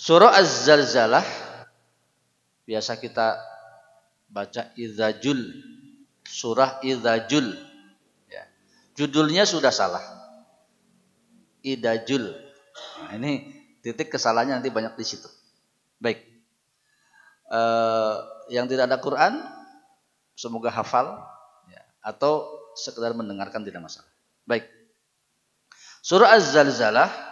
Surah Az-Zalzalah biasa kita baca Idzajul, surah Idzajul. Ya. Judulnya sudah salah. Idajul. Nah, ini titik kesalahannya nanti banyak di situ. Baik. Yang tidak ada Quran, semoga hafal ya, atau sekedar mendengarkan tidak masalah. Baik. Surah Az-Zalzalah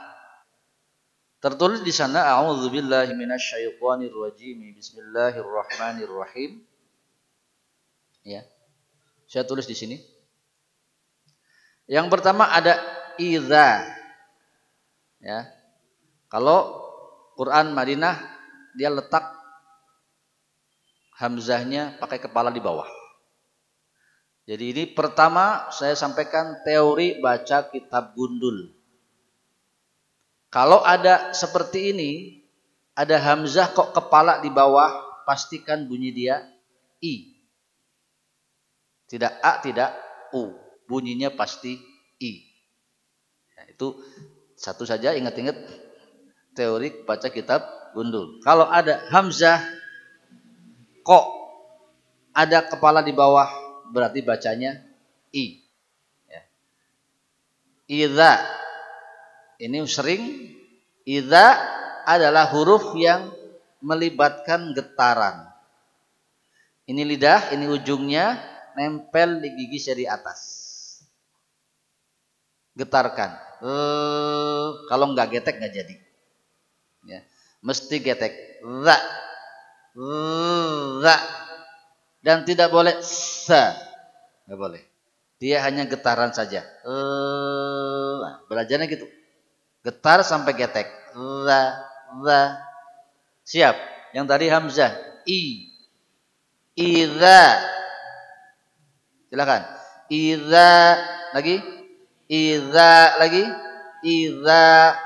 tertulis di sana a'udzubillahi minasyaitonirrajim. Bismillahirrahmanirrahim. Ya. Saya tulis di sini. Yang pertama ada idza. Ya. Kalau Quran Madinah dia letak hamzahnya pakai kepala di bawah. Jadi ini pertama saya sampaikan teori baca kitab gundul. Kalau ada seperti ini, ada hamzah kok kepala di bawah, pastikan bunyi dia i. Tidak a, tidak u. Bunyinya pasti i. Ya, itu satu saja, ingat-ingat teori baca kitab gundul. Kalau ada hamzah kok ada kepala di bawah, berarti bacanya i. Ya. Idza. Ini sering. Idza adalah huruf yang melibatkan getaran. Ini lidah, ini ujungnya nempel di gigi seri atas. Getarkan. Kalau nggak getek nggak jadi. Ya. Mesti getek. Za. Za. Dan tidak boleh sa. Nggak boleh. Dia hanya getaran saja. Belajarnya gitu. Getar sampai getek. Za. Za. Siap. Yang tadi hamzah. I. Idza. Silakan. Idza. Lagi. Idza. Lagi. Idza.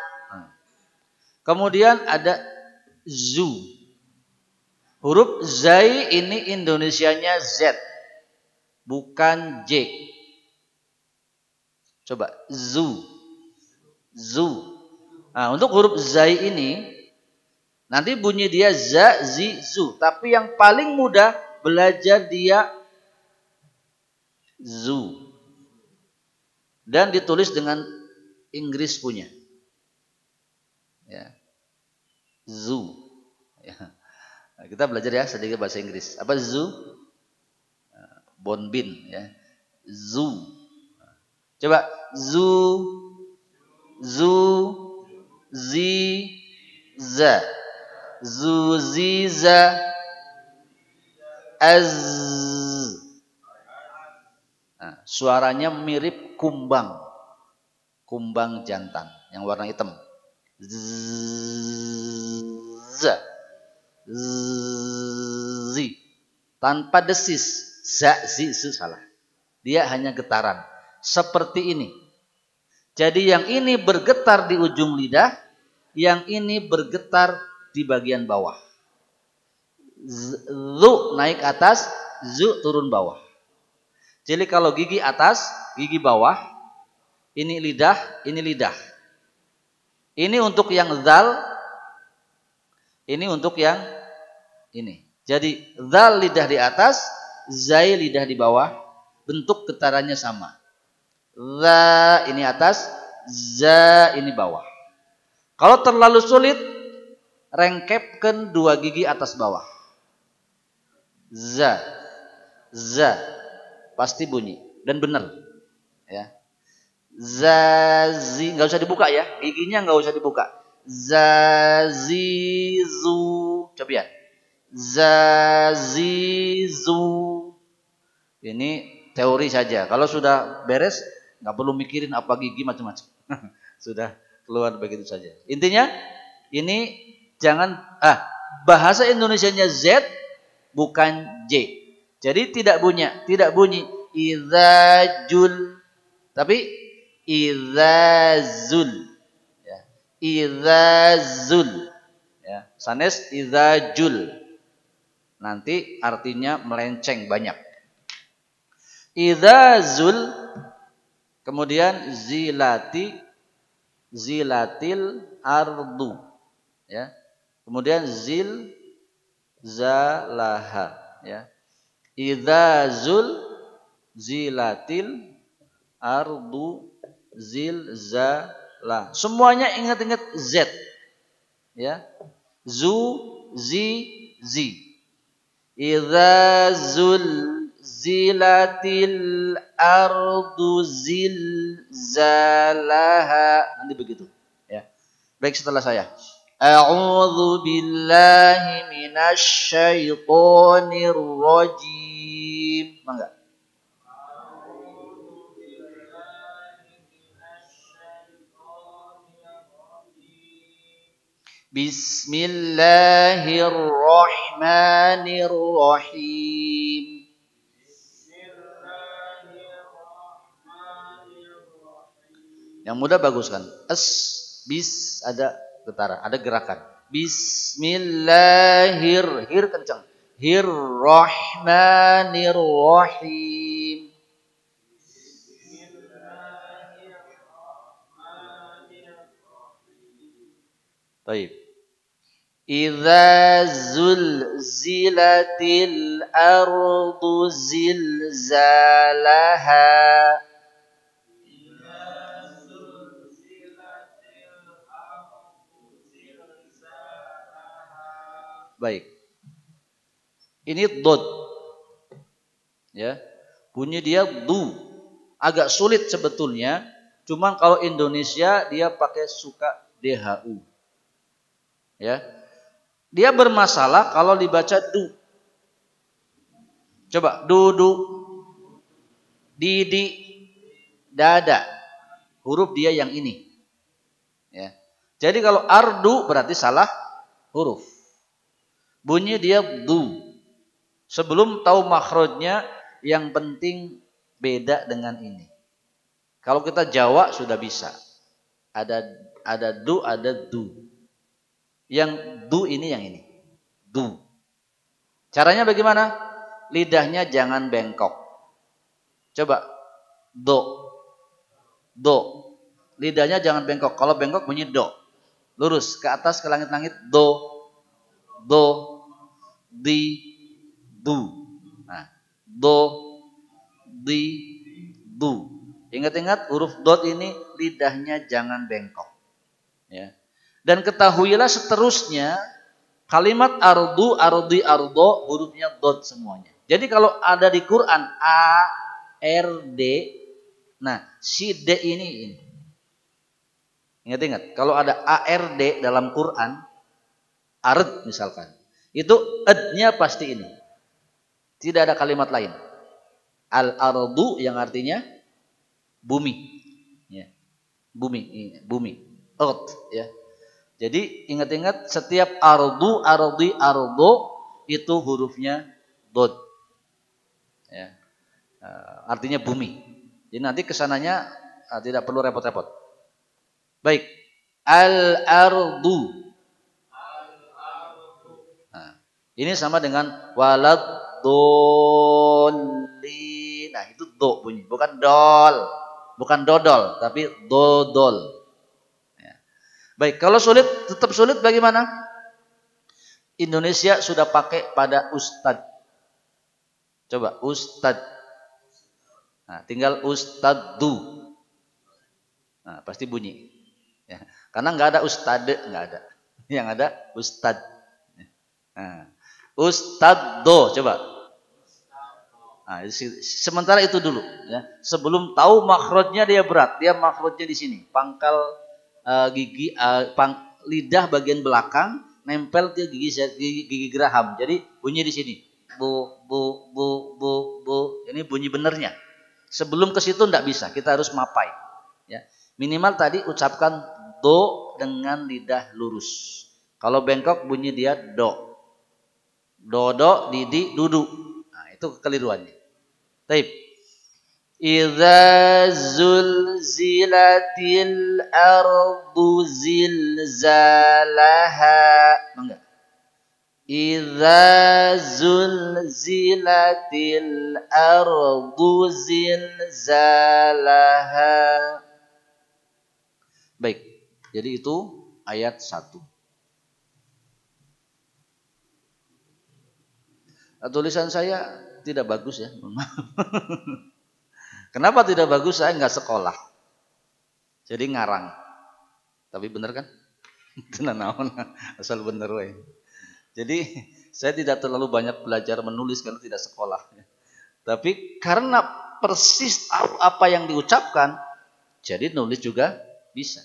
Kemudian ada zu. Huruf zai ini Indonesianya Z. Bukan J. Coba. Zu. Zu. Nah, untuk huruf zai ini nanti bunyi dia za, zi, zu. Tapi yang paling mudah belajar dia zu. Dan ditulis dengan Inggris punya. Ya. Zu. Ya. Nah, kita belajar ya sedikit bahasa Inggris. Apa zu? Bonbin ya. Zu. Coba zu, zu, zi, za. Zuziza az. Nah, suaranya mirip kumbang. Kumbang jantan yang warna hitam. Z. Zi. Tanpa desis. Za, zi, zu salah. Dia hanya getaran. Seperti ini. Jadi yang ini bergetar di ujung lidah. Yang ini bergetar di bagian bawah. Zu naik atas, zu turun bawah. Jadi kalau gigi atas, gigi bawah, ini lidah, ini lidah. Ini untuk yang zal, ini untuk yang ini. Jadi zal lidah di atas, zai lidah di bawah, bentuk getarannya sama. Za ini atas, za ini bawah. Kalau terlalu sulit, rengkepkan dua gigi atas bawah. Za. Za. Pasti bunyi. Dan benar. Ya. Zazi. Nggak usah dibuka ya. Giginya nggak usah dibuka. Zazizu. Coba ya. Zazizu. Ini teori saja. Kalau sudah beres, nggak perlu mikirin apa gigi macam-macam. Sudah keluar begitu saja. Intinya, ini jangan bahasa Indonesianya Z bukan J. Jadi tidak bunyi idzajul tapi idzazul ya. Idzazul ya. Sanes idzajul. Nanti artinya melenceng banyak. Idzazul kemudian zilatil ardu ya. Kemudian zilzalaha, ya. Idza zilatil ardu zilzala. Semuanya ingat-ingat Z, ya. Zi. Idza zilatil ardu zilzalaha. Nanti begitu, ya. Baik, setelah saya. A'udzu billahi minasy syaithanir rajim. Mangga. Bismillahirrahmanirrahim. Yang mudah bagus kan? Bis ada getaran, ada gerakan. Hir kencang. Rahmanirrahim. Baik. Idza zulzilatil ardu zilzalaha. Baik. Ini dod. Ya. Bunyi dia du. Agak sulit sebetulnya. Cuman kalau Indonesia dia pakai suka DHU. Ya. Dia bermasalah kalau dibaca du. Coba du, didi, dada. Huruf dia yang ini. Ya. Jadi kalau ardu berarti salah huruf. Bunyi dia du. Sebelum tahu makhrajnya, yang penting beda dengan ini. Kalau kita Jawa sudah bisa. Ada du, ada du. Yang du ini yang ini. Du. Caranya bagaimana? Lidahnya jangan bengkok. Coba. Do. Lidahnya jangan bengkok. Kalau bengkok bunyi do. Lurus ke atas ke langit-langit. Do. Di. Du. Nah. Do. Di. Du. Ingat-ingat huruf dot ini lidahnya jangan bengkok. Ya. Dan ketahuilah seterusnya kalimat ardu, ardi, ardo hurufnya dot semuanya. Jadi kalau ada di Quran A, R, D, nah si D ini. Ingat-ingat kalau ada A, R, D dalam Quran, ard misalkan, itu ed-nya pasti ini. Tidak ada kalimat lain. Al-ardu yang artinya bumi, ya. Bumi, earth, ya. Jadi ingat-ingat setiap ardu, ardi, ardo itu hurufnya dod, ya. Artinya bumi. Jadi nanti kesananya tidak perlu repot-repot. Baik, al-ardu. Nah, ini sama dengan walad dolli. Nah itu do bunyi, bukan dol. Bukan dodol, tapi dodol. Ya. Baik, kalau sulit, tetap sulit bagaimana? Indonesia sudah pakai pada ustad. Coba, ustad. Nah, tinggal ustadu. Nah, pasti bunyi. Ya. Karena nggak ada ustade, nggak ada. Yang ada ustad. Nah, ustado, coba. Nah, sementara itu dulu, ya. Sebelum tahu makhrajnya dia berat, dia makhrajnya di sini, pangkal gigi, lidah bagian belakang nempel ke gigi geraham. Jadi bunyi di sini, bu. Ini bunyi benernya. Sebelum ke situ enggak bisa, kita harus mapai. Ya. Minimal tadi ucapkan do dengan lidah lurus. Kalau bengkok bunyi dia do. Dodo, didi, dudu. Nah, itu kekeliruannya. Baik. Idza zulzilatil ardu zilzalaha. Mangga. Idza zulzilatil ardu zilzalaha. Baik. Jadi itu ayat 1. Tulisan saya tidak bagus ya. Kenapa tidak bagus? Saya nggak sekolah. Jadi ngarang. Tapi bener kan? Tenan naon asal bener we. Jadi saya tidak terlalu banyak belajar menulis karena tidak sekolah. Tapi karena persis tahu apa yang diucapkan, jadi nulis juga bisa.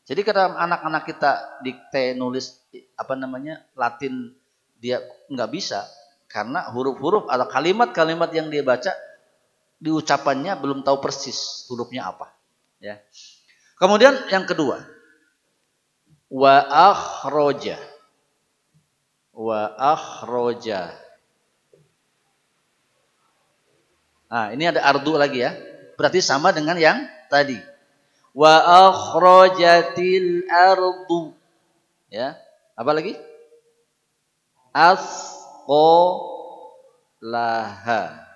Jadi kalau anak-anak kita dikte nulis Latin, dia nggak bisa karena huruf-huruf atau kalimat-kalimat yang dia baca diucapannya belum tahu persis hurufnya apa. Ya. Kemudian yang kedua, wa akhroja. Wa akhroja. Nah, ini ada ardu lagi ya. Berarti sama dengan yang tadi. Wa akhrajatil ardu. Ya. Apa lagi? Asqalaha.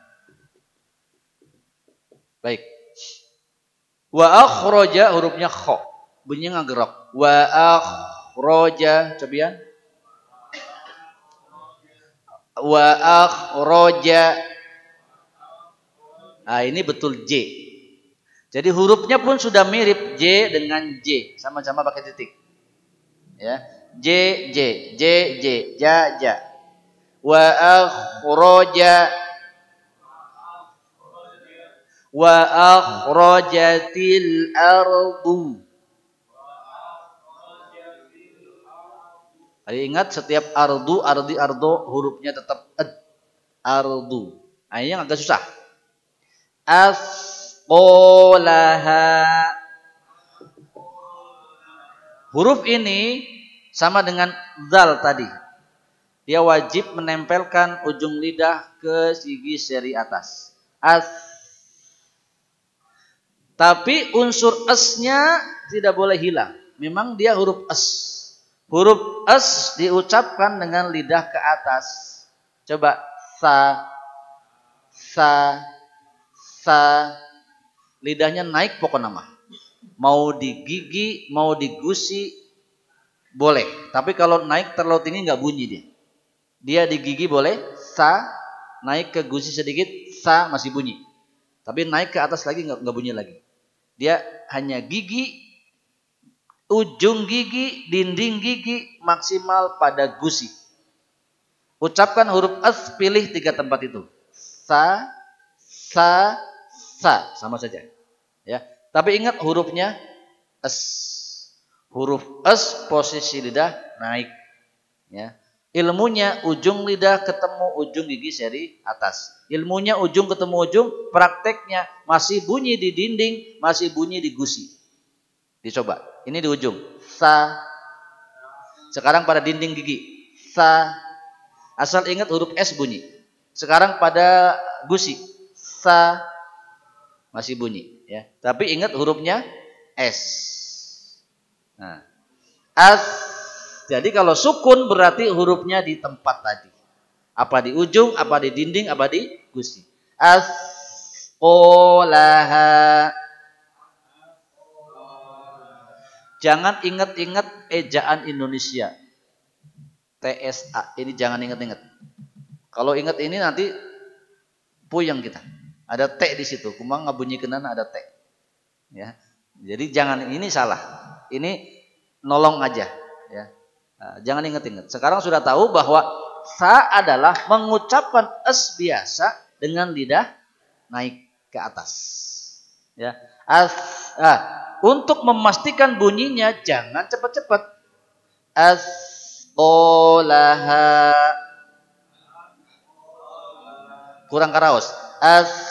Baik. Wa akhraja hurufnya kha. Bunyinya ngagerok. Wa akhraja, coba ya. Wa akhraja. Nah, ini betul J. Jadi hurufnya pun sudah mirip J dengan J, sama-sama pakai titik. Ya. J J J J ja ja. Wa akhraja wa akhrajatil ardu. Jadi ingat setiap ardu hurufnya tetap ardu. Nah, ini yang agak susah. Asqalaha. Huruf ini sama dengan zal tadi. Dia wajib menempelkan ujung lidah ke gigi seri atas. Tapi unsur esnya tidak boleh hilang. Memang dia huruf es. Huruf es diucapkan dengan lidah ke atas. Coba sa. Lidahnya naik pokoknya mah. Mau di gigi, mau di gusi boleh. Tapi kalau naik terlalu tinggi nggak bunyi dia. Dia di gigi boleh sa, naik ke gusi sedikit sa masih bunyi. Tapi naik ke atas lagi nggak bunyi lagi. Dia hanya gigi, ujung gigi, dinding gigi maksimal pada gusi. Ucapkan huruf es, pilih 3 tempat itu. Sa, sama saja. Ya. Tapi ingat hurufnya es. Huruf es posisi lidah naik. Ya. Ilmunya ujung lidah ketemu ujung gigi seri atas. Ilmunya ujung ketemu ujung, prakteknya masih bunyi di dinding, masih bunyi di gusi. Dicoba. Ini di ujung. Sa. Sekarang pada dinding gigi. Sa. Asal ingat huruf S bunyi. Sekarang pada gusi. Sa. Masih bunyi. Ya. Tapi ingat hurufnya S. Nah. As. Jadi kalau sukun berarti hurufnya di tempat tadi. Apa di ujung, apa di dinding, apa di gusi. Asqalaha. Jangan ingat-ingat ejaan Indonesia. TSA. Ini jangan ingat-ingat. Kalau ingat ini nanti puyeng kita. Ada T di situ. Kumang ngabunyikan ada T. Ya. Jadi jangan, ini salah. Ini nolong aja. Ya. Nah, jangan ingat-ingat. Sekarang sudah tahu bahwa sa adalah mengucapkan es biasa dengan lidah naik ke atas. Ya. Untuk memastikan bunyinya jangan cepat-cepat. Asqalaha. Kurang karaos. Asqalaha.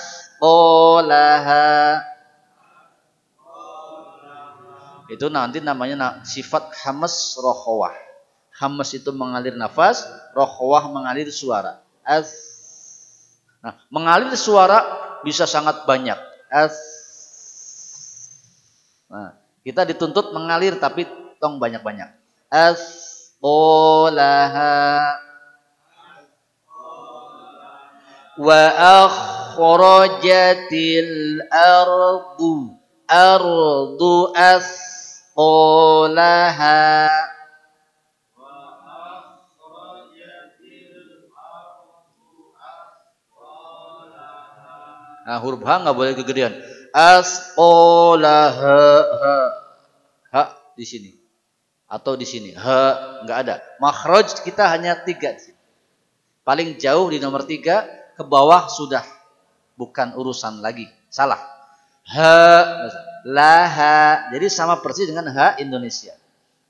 Itu nanti namanya sifat hamas rokhawah. Hamas itu mengalir nafas, rokhawah mengalir suara. Nah, mengalir suara bisa sangat banyak. Nah, kita dituntut mengalir tapi tong banyak-banyak. Asqalaha. Wa akhrajatil ardu. Ardu asqalaha. Nah, huruf H nggak boleh kegedean. Asqalah ha di sini atau di sini. Ha nggak ada. Makhraj kita hanya 3 di sini. Paling jauh di nomor 3 ke bawah sudah bukan urusan lagi. Salah. Ha laha. Jadi sama persis dengan ha Indonesia.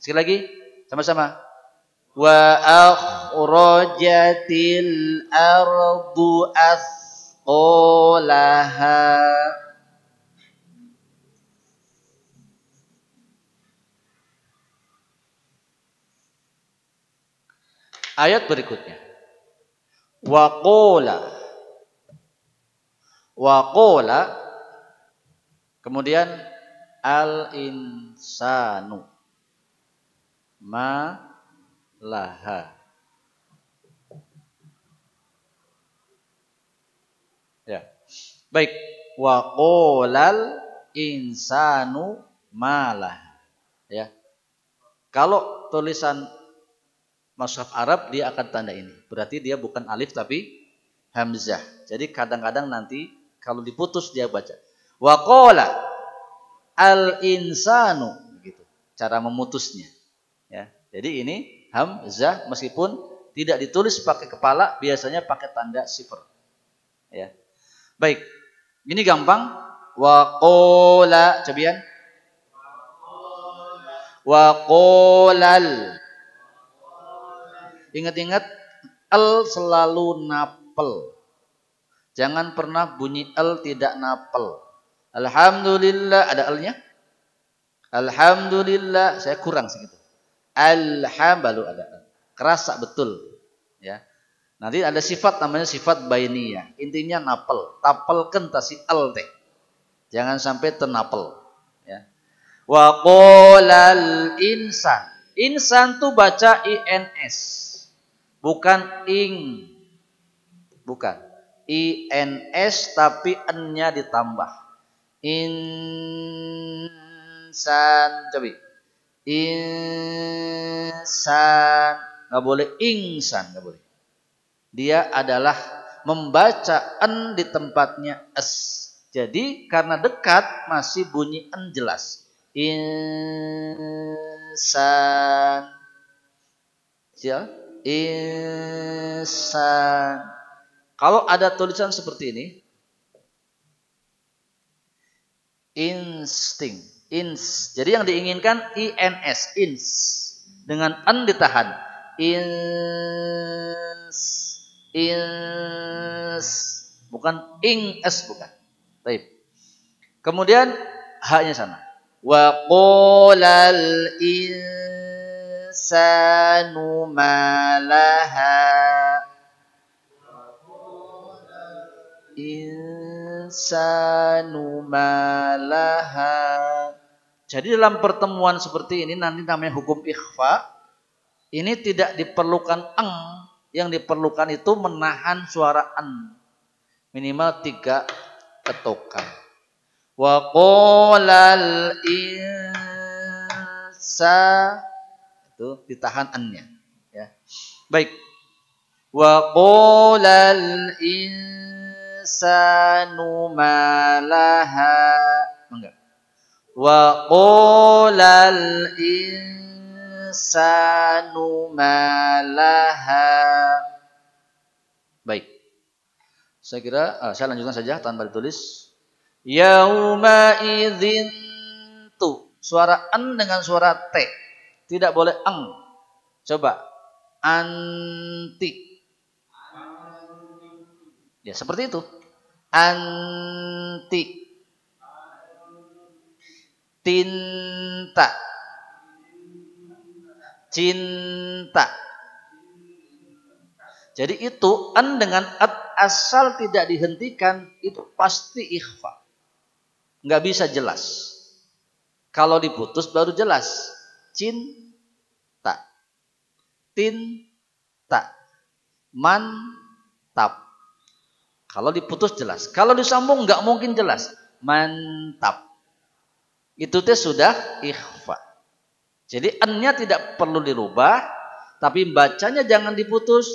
Sekali lagi sama-sama. Wa akhrajatil ardu asqalaha. Ayat berikutnya. Wa qala kemudian al insanu ma laha. Ya. Baik. Wa qolal insanu malah. Ya. Kalau tulisan mushaf Arab dia akan tanda ini. Berarti dia bukan alif tapi hamzah. Jadi kadang-kadang nanti kalau diputus dia baca. Wa qola al insanu gitu. Cara memutusnya. Ya. Jadi ini hamzah meskipun tidak ditulis pakai kepala, biasanya pakai tanda sifar. Ya. Baik. Ini gampang. Wa qola cobian. Wa qolal. Ingat-ingat al selalu napel. Jangan pernah bunyi al tidak napel. Alhamdulillah ada alnya? Alhamdulillah saya kurang segitu. Baru ada al. Kerasa betul. Ya. Nanti ada sifat namanya sifat bainiyah. Intinya napel. Tapelkan tasi al teh. Jangan sampai tenapel. Ya. Wa qolal insan. Insan tuh baca ins. Bukan ing. Bukan. INS tapi N-nya ditambah. Insan. Coba. Insan. Nggak boleh ingsan. Nggak boleh. Dia adalah membaca N di tempatnya S. Jadi karena dekat masih bunyi N jelas. Insan. Siapa? Insan. Kalau ada tulisan seperti ini, insting, Jadi yang diinginkan ins, ins. Dengan n ditahan. Ins. Bukan ing-s, bukan. Baik. Kemudian haknya sana. Wa qolal insanu malaha. Insanu malaha. Jadi dalam pertemuan seperti ini nanti namanya hukum ikhfa. Ini tidak diperlukan eng, yang diperlukan itu menahan suara an. Minimal 3 ketokan. Wa qolal insa itu ditahan an-nya ya. Baik. Wa qolal insanu malaha. Enggak. Wa qolal insanu malaha. Baik. Saya kira saya lanjutkan saja tanpa ditulis. Yauma idzin tu. Suara an dengan suara t. Tidak boleh eng. Coba. Anti. Ya, seperti itu. Anti. Tinta. Cinta. Jadi itu an dengan at asal tidak dihentikan itu pasti ikhfa. Nggak bisa jelas. Kalau diputus baru jelas. Cinta. Tinta. Mantap. Kalau diputus jelas. Kalau disambung nggak mungkin jelas. Mantap. Itu teh sudah ikhfa. Jadi n-nya tidak perlu dirubah, tapi bacanya jangan diputus,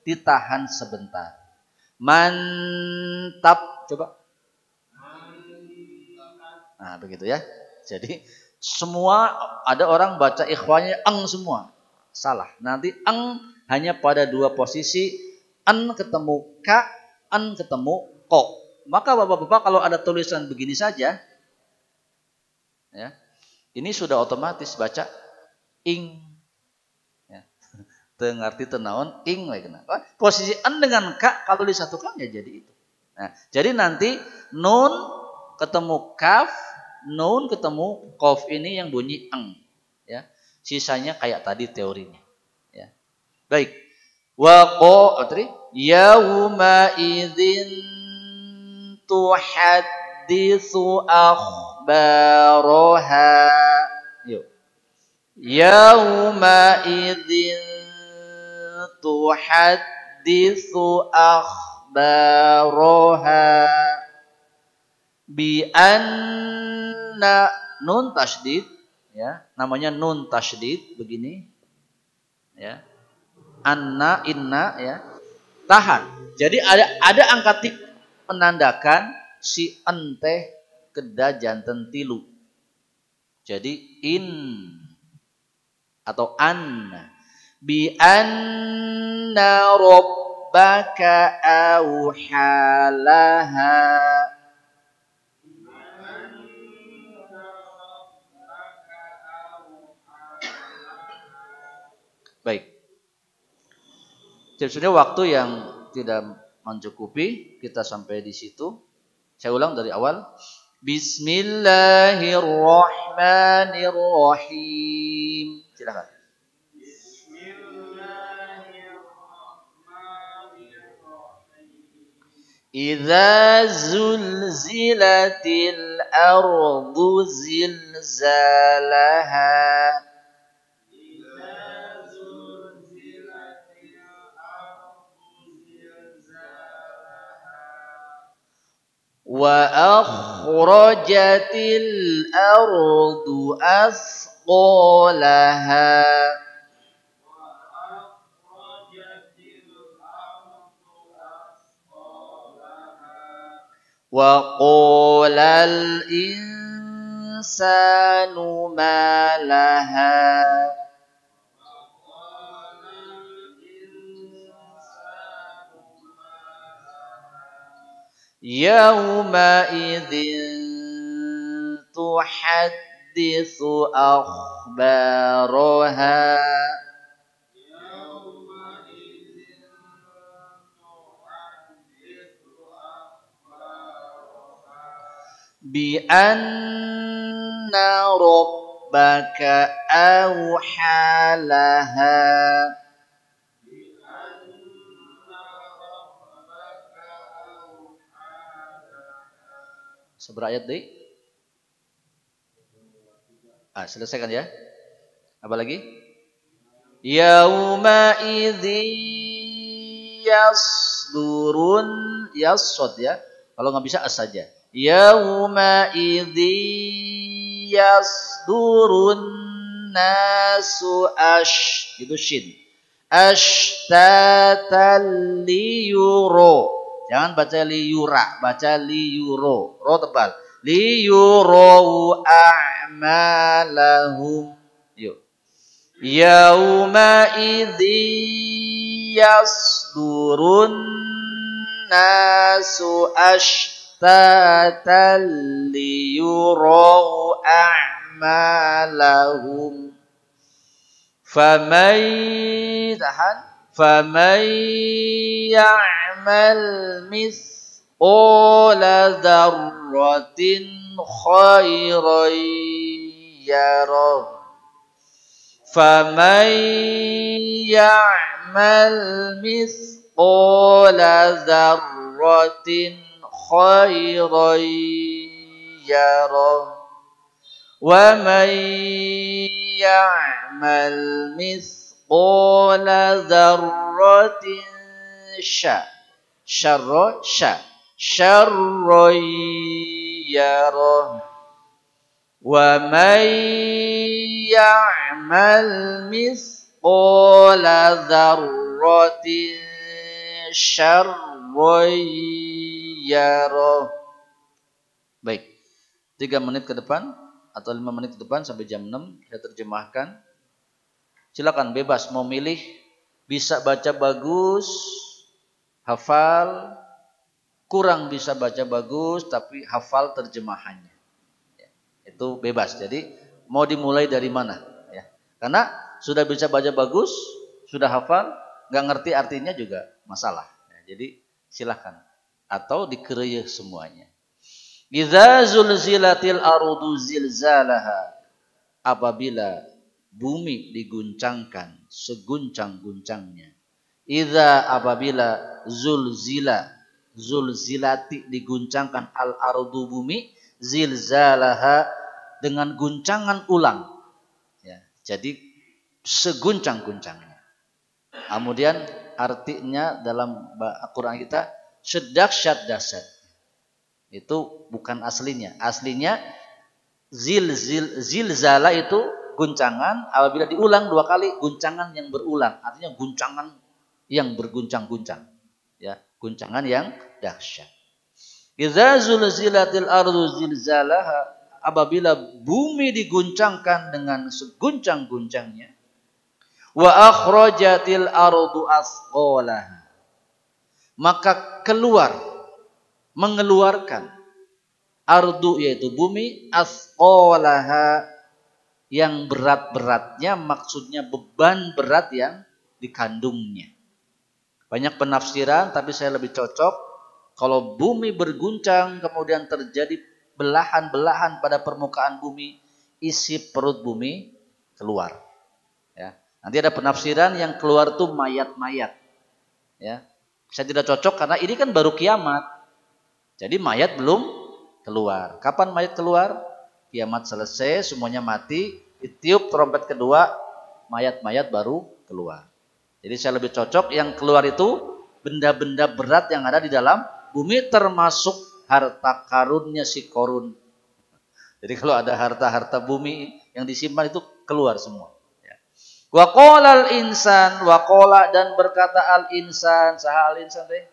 ditahan sebentar. Mantap. Coba. Nah, begitu ya. Jadi semua ada orang baca ikhwanya eng semua. Salah. Nanti eng hanya pada dua posisi, en ketemu ka, en ketemu ko. Maka Bapak-bapak kalau ada tulisan begini saja ya, ini sudah otomatis baca ing. Ya. Tengarti tenaon ing posisi en dengan ka kalau disatukan ya jadi itu. Nah, jadi nanti nun ketemu kaf, nun ketemu kof ini yang bunyi eng. Ya. Sisanya kayak tadi teorinya. Ya. Baik. Wa yauma idzin tuhaddisu akhbaraha. Yuk. Yauma idzin tuhaddisu akhbaraha bi anna nun tasydid ya, namanya nun tasydid begini ya. Anna inna ya. Tahan. Jadi ada angka tik menandakan si ente kedah janten tilu. Jadi in atau an bi anna rabbaka auhalaha. Baik. Jadi sudah waktu yang tidak mencukupi, kita sampai di situ. Saya ulang dari awal. Bismillahirrahmanirrahim. Silakan. Idza zulzilatil ardu zilzalaha. Wa akhrajatil ardu asqalaha. Wa qulal insanu ma laha. Yauma idzin tuhaddisu akhbaraha. Bi anna rabbaka auhalaha. Seberapa ayat deh? Selesaikan ya. Apa lagi? Yauma idzi yasdurun yasod ya. Kalau nggak bisa as saja. Yauma idzi yasdurun nasu itu shin. Ashtatan liyuro. Jangan baca liyura, baca liyuro. Ro tebal. Liyuro a'malahum. Yuk. Yauma idzi yasdurun nasu ashtatan liyuro a'malahum. Faman ya'mal mithqala dzarratin khairan yarah. Faman ya'mal mithqala dzarratin khairan yarah. Wa man ya'mal mithqala dzarratin syarran yarah. Wa man ya'mal mithqala dzarratin syarran yarah. Baik. 3 menit ke depan atau 5 menit ke depan sampai jam 6 saya terjemahkan. Silakan bebas mau milih, bisa baca bagus, hafal, kurang bisa baca bagus tapi hafal terjemahannya. Ya, itu bebas. Jadi mau dimulai dari mana? Ya. Karena sudah bisa baca bagus, sudah hafal, nggak ngerti artinya juga masalah. Ya, jadi silakan. Atau dikereyeh semuanya. Idza zulzilatil ardu zilzalaha, apabila bumi diguncangkan seguncang-guncangnya. Idza, apabila zulzilati diguncangkan al ardu bumi, zilzalaha dengan guncangan ulang. Ya, jadi seguncang-guncangnya. Kemudian artinya dalam Al-Quran kita sedahsyat dasar. Itu bukan aslinya. Aslinya zilzala itu guncangan, apabila diulang 2 kali guncangan yang berulang. Artinya guncangan yang berguncang-guncang. Ya, guncangan yang dahsyat. Idza zulzilatil ardu zilzalaha, apabila bumi diguncangkan dengan seguncang-guncangnya. Wa akhrajatil ardu asqalaha, maka mengeluarkan ardu yaitu bumi, asqalaha yang berat-beratnya, maksudnya beban berat yang dikandungnya. Banyak penafsiran tapi saya lebih cocok kalau bumi berguncang kemudian terjadi belahan-belahan pada permukaan bumi, isi perut bumi keluar. Ya. Nanti ada penafsiran yang keluar tuh mayat-mayat. Ya. Saya tidak cocok karena ini kan baru kiamat. Jadi mayat belum keluar. Kapan mayat keluar? Kiamat selesai, semuanya mati, ditiup trompet kedua, mayat-mayat baru keluar. Jadi saya lebih cocok yang keluar itu benda-benda berat yang ada di dalam bumi, termasuk harta karunnya si Korun. Jadi kalau ada harta-harta bumi yang disimpan itu keluar semua. Wa qala al-insan, wa qala, dan berkata al-insan, saha al-insan teh?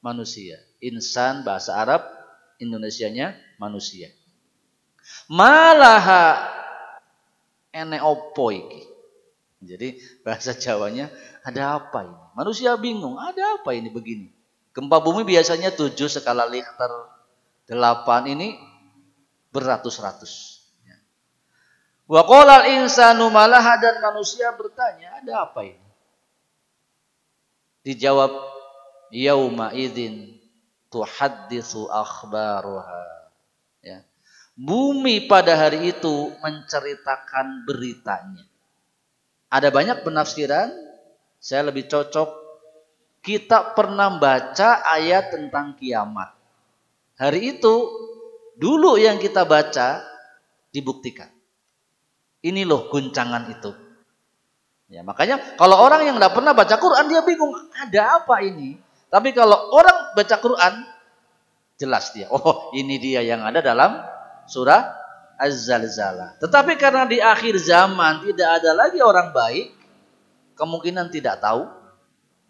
Manusia. Insan bahasa Arab, Indonesianya manusia. Malaha ene opo iki. Jadi bahasa Jawanya, ada apa ini? Manusia bingung, ada apa ini begini? Gempa bumi biasanya 7 skala Richter, 8 ini beratus-ratus. Wa qala al-insanu malaha, dan manusia bertanya, ada apa ini? Dijawab, yauma idzin tuhadditsu akhbaruha. Ya. Bumi pada hari itu menceritakan beritanya. Ada banyak penafsiran, saya lebih cocok kita pernah baca ayat tentang kiamat. Hari itu dulu yang kita baca dibuktikan. Ini loh guncangan itu. Ya, makanya kalau orang yang tidak pernah baca Quran dia bingung, ada apa ini? Tapi kalau orang baca Quran jelas dia, oh ini dia yang ada dalam surah Az-Zalzalah. Tetapi karena di akhir zaman tidak ada lagi orang baik, kemungkinan tidak tahu,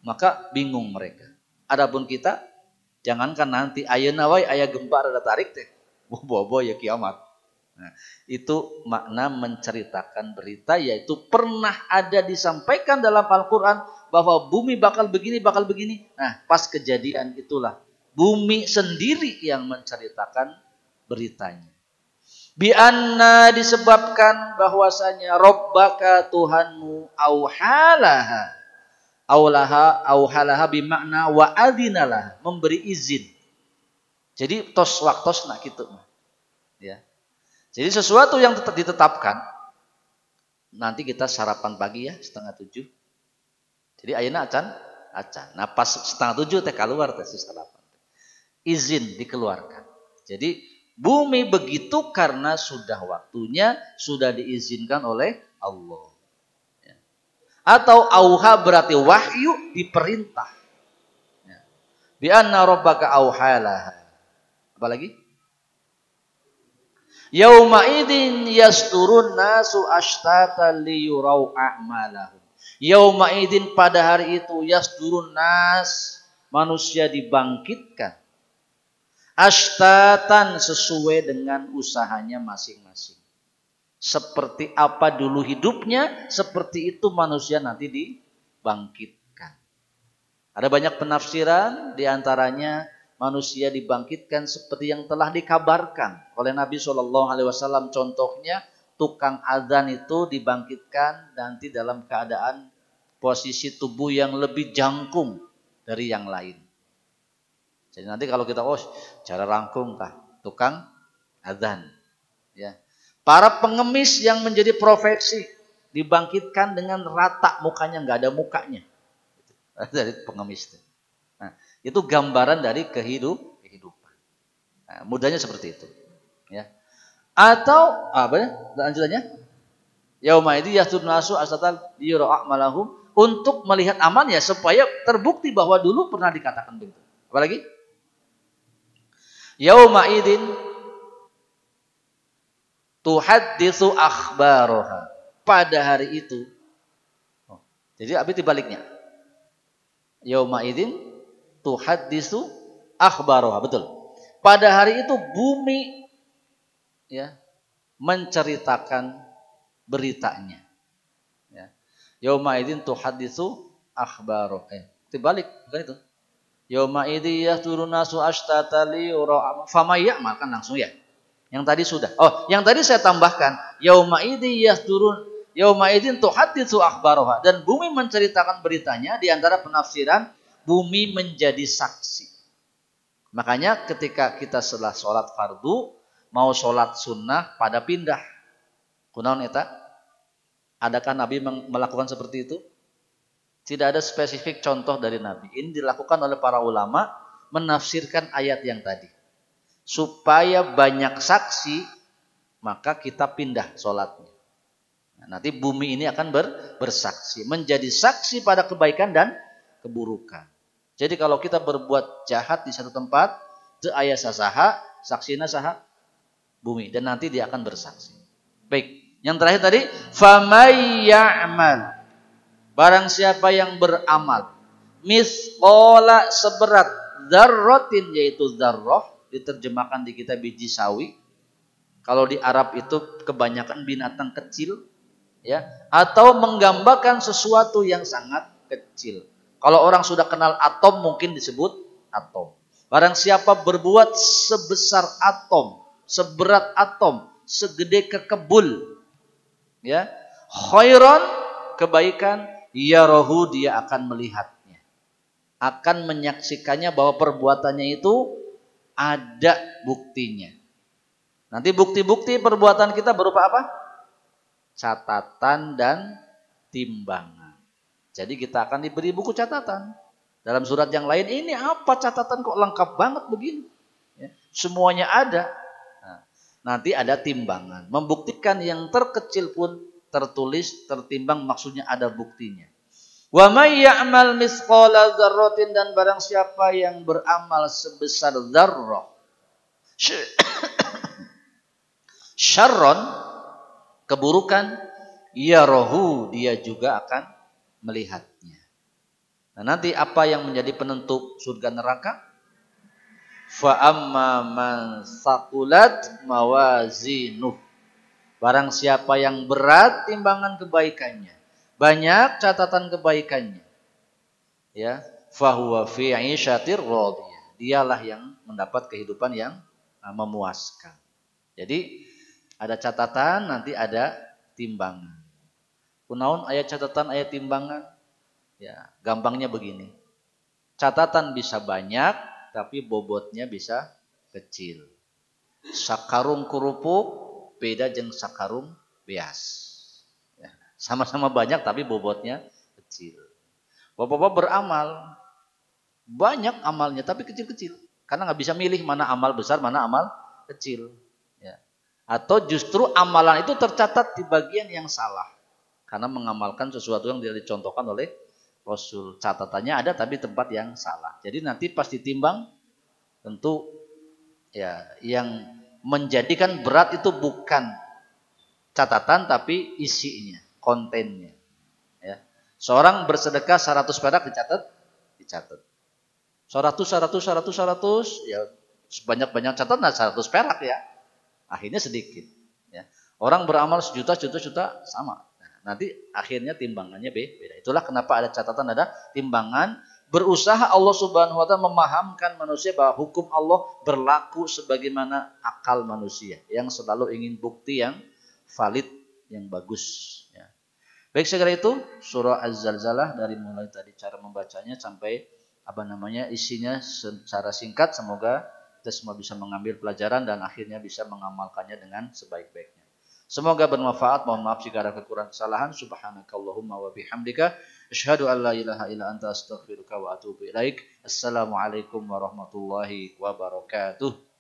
maka bingung mereka. Adapun kita, jangankan nanti ayeuna wae aya gempa rada tarik teh, bobo ya kiamat. Nah, itu makna menceritakan berita, yaitu pernah ada disampaikan dalam Al-Quran bahwa bumi bakal begini. Nah, pas kejadian itulah bumi sendiri yang menceritakan beritanya. Bi'anna, disebabkan bahwasanya Rabbaka, Tuhanmu, auhalaha bimakna wa adinalah, memberi izin. Jadi tos waktos nak gitu. Ya. Jadi sesuatu yang ditetapkan, nanti kita sarapan pagi ya 6:30. Jadi ayeuna acan. Nah pas 6:30 teh keluar teh sarapan. Izin dikeluarkan. Jadi bumi begitu karena sudah waktunya, sudah diizinkan oleh Allah. Ya. Atau auha berarti wahyu, diperintah. Ya. Bi anna rabbaka auhalaha. Apa lagi? Yauma idzin yasturun nasu ashtatan liyurau a'malahum. Yauma idzin, pada hari itu, yasturun nas, manusia dibangkitkan. Ashtatan, sesuai dengan usahanya masing-masing. Seperti apa dulu hidupnya, seperti itu manusia nanti dibangkitkan. Ada banyak penafsiran, diantaranya manusia dibangkitkan seperti yang telah dikabarkan oleh Nabi SAW. Contohnya, tukang adzan itu dibangkitkan nanti dalam keadaan posisi tubuh yang lebih jangkung dari yang lain. Jadi nanti kalau kita cara rangkung kah tukang adzan, ya. Para pengemis yang menjadi profesi dibangkitkan dengan rata mukanya, nggak ada mukanya. Dari pengemis itu. Nah, itu gambaran dari kehidupan. Nah, mudahnya seperti itu. Ya. Atau apa ya? Lanjutannya? Yauma idzi yahdurun nasu asatal liyura a'malahum, untuk melihat amalnya supaya terbukti bahwa dulu pernah dikatakan begitu. Apalagi? Yauma idzin tuhadditsu akhbaraha. Pada hari itu. Jadi apa dibaliknya? Yauma idzin tuhadditsu akhbaraha, betul. Pada hari itu bumi ya menceritakan beritanya. Ya. Yauma idzin tuhadditsu akhbaraha. Dibalik, bukan itu. Yauma idzi yahdurun nasu ashtata li yura famayya, makan langsung ya. Yang tadi sudah. Yang tadi saya tambahkan, yauma idzi yauma idzin tuhadditsu akhbaraha, dan bumi menceritakan beritanya. Di antara penafsiran, bumi menjadi saksi. Makanya ketika kita setelah sholat fardu, mau sholat sunnah pada pindah. Kunaon eta? Adakah Nabi melakukan seperti itu? Tidak ada spesifik contoh dari Nabi. Ini dilakukan oleh para ulama menafsirkan ayat yang tadi. Supaya banyak saksi, maka kita pindah sholatnya. Nah, nanti bumi ini akan bersaksi. Menjadi saksi pada kebaikan dan keburukan. Jadi kalau kita berbuat jahat di satu tempat, teu aya sasaha, saksina saha? Bumi. Dan nanti dia akan bersaksi. Baik. Yang terakhir tadi, famay ya'mal. Barang siapa yang beramal misqala, seberat dzarratin, yaitu dzarrah, diterjemahkan di kitab biji sawi. Kalau di Arab itu kebanyakan binatang kecil, ya, atau menggambarkan sesuatu yang sangat kecil. Kalau orang sudah kenal atom mungkin disebut atom. Barang siapa berbuat sebesar atom, seberat atom, segede kekebul, ya, khairan, kebaikan, yarahu, dia akan melihatnya, akan menyaksikannya bahwa perbuatannya itu ada buktinya. Nanti bukti-bukti perbuatan kita berupa apa? Catatan dan timbangan. Jadi kita akan diberi buku catatan. Dalam surat yang lain, ini apa catatan kok lengkap banget begini? Ya, semuanya ada. Nah, nanti ada timbangan. Membuktikan yang terkecil pun tertulis, tertimbang, maksudnya ada buktinya. Wa may ya'mal misqala dzarratin, dan barang siapa yang beramal sebesar dzarrah syarron, keburukan, yarahu, dia juga akan melihatnya. Nah, nanti apa yang menjadi penentu surga neraka? Fa amma man saqulat mawazinuh. Barang siapa yang berat timbangan kebaikannya, banyak catatan kebaikannya, ya, fahuwa fi 'ishatir radiyah. Dialah yang mendapat kehidupan yang memuaskan. Jadi ada catatan, nanti ada timbangan. Kunaon aya catatan, aya timbangan? Ya, gampangnya begini. Catatan bisa banyak, tapi bobotnya bisa kecil. Sakarung kerupuk beda jeung sakarung beas. Ya, sama-sama banyak tapi bobotnya kecil. Bapak-bapak beramal, banyak amalnya tapi kecil-kecil. Karena nggak bisa milih mana amal besar, mana amal kecil. Ya. Atau justru amalan itu tercatat di bagian yang salah. Karena mengamalkan sesuatu yang tidak dicontohkan oleh Rasul. Catatannya ada tapi tempat yang salah. Jadi nanti pas ditimbang, tentu ya yang menjadikan berat itu bukan catatan tapi isinya, kontennya. Ya. Seorang bersedekah 100 perak dicatat. 100, ya sebanyak-banyak catatan 100 perak ya. Akhirnya sedikit. Ya. Orang beramal sejuta, juta sama. Nah, nanti akhirnya timbangannya beda. Itulah kenapa ada catatan, ada timbangan. Berusaha Allah Subhanahu wa taala memahamkan manusia bahwa hukum Allah berlaku sebagaimana akal manusia yang selalu ingin bukti yang valid, yang bagus. Ya. Baik, segera itu surah Az-Zalzalah dari mulai tadi cara membacanya sampai isinya secara singkat. Semoga kita semua bisa mengambil pelajaran dan akhirnya bisa mengamalkannya dengan sebaik-baiknya. Semoga bermanfaat. Mohon maaf jika ada kekurangan kesalahan. Subhanakallahumma wa bihamdika asyhadu an la ilaha illa anta astaghfiruka wa atubu ilaik. Assalamualaikum warahmatullahi wabarakatuh.